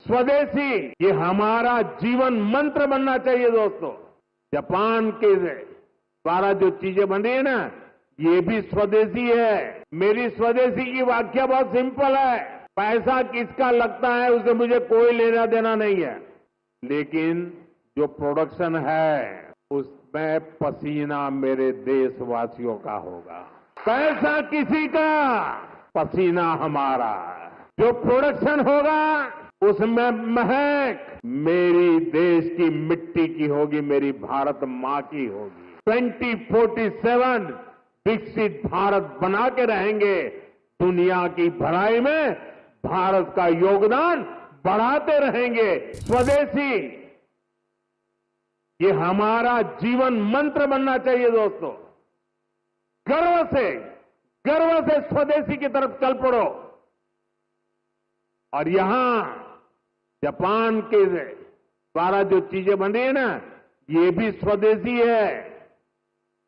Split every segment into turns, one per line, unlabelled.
स्वदेशी ये हमारा जीवन मंत्र बनना चाहिए दोस्तों। जापान के द्वारा जो चीजें बन रही है ना, ये भी स्वदेशी है। मेरी स्वदेशी की व्याख्या बहुत सिंपल है। पैसा किसका लगता है उससे मुझे कोई लेना देना नहीं है, लेकिन जो प्रोडक्शन है उसमें पसीना मेरे देशवासियों का होगा। पैसा किसी का, पसीना हमारा। जो प्रोडक्शन होगा उसमें महक मेरी देश की मिट्टी की होगी, मेरी भारत मां की होगी। 2047 विकसित भारत बना के रहेंगे। दुनिया की भलाई में भारत का योगदान बढ़ाते रहेंगे। स्वदेशी ये हमारा जीवन मंत्र बनना चाहिए दोस्तों। गर्व से स्वदेशी की तरफ चल पड़ो। और यहां जापान के द्वारा जो चीजें बन रही है ना, ये भी स्वदेशी है।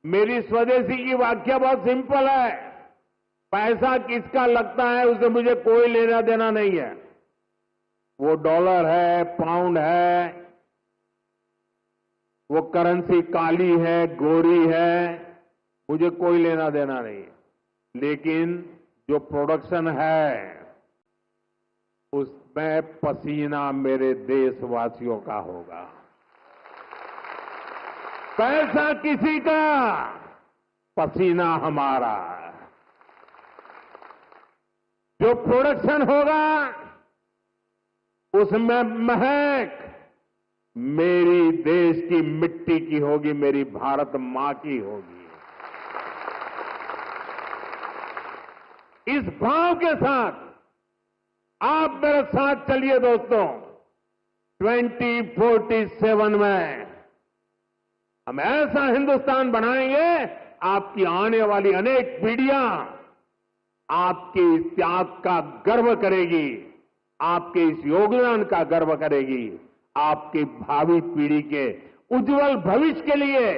मेरी स्वदेशी की व्याख्या बहुत सिंपल है। पैसा किसका लगता है उससे मुझे कोई लेना देना नहीं है। वो डॉलर है, पाउंड है, वो करेंसी काली है, गोरी है, मुझे कोई लेना देना नहीं है। लेकिन जो प्रोडक्शन है उसमें पसीना मेरे देशवासियों का होगा। पैसा किसी का, पसीना हमारा। जो प्रोडक्शन होगा उसमें महक मेरी देश की मिट्टी की होगी, मेरी भारत मां की होगी। इस भाव के साथ आप मेरे साथ चलिए दोस्तों। 2047 में हम ऐसा हिंदुस्तान बनाएंगे, आपकी आने वाली अनेक पीढ़ियां आपके इस त्याग का गर्व करेगी, आपके इस योगदान का गर्व करेगी। आपकी भावी पीढ़ी के उज्जवल भविष्य के लिए,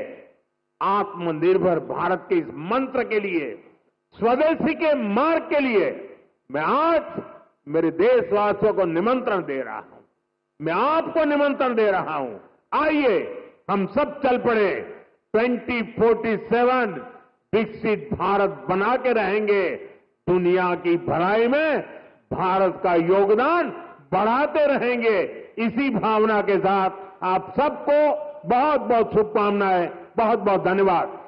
आत्मनिर्भर भारत के इस मंत्र के लिए, स्वदेशी के मार्ग के लिए मैं आज मेरे देशवासियों को निमंत्रण दे रहा हूं। मैं आपको निमंत्रण दे रहा हूं। आइए हम सब चल पड़े। 2047 विकसित भारत बना के रहेंगे। दुनिया की भलाई में भारत का योगदान बढ़ाते रहेंगे। इसी भावना के साथ आप सबको बहुत बहुत शुभकामनाएं, बहुत बहुत धन्यवाद।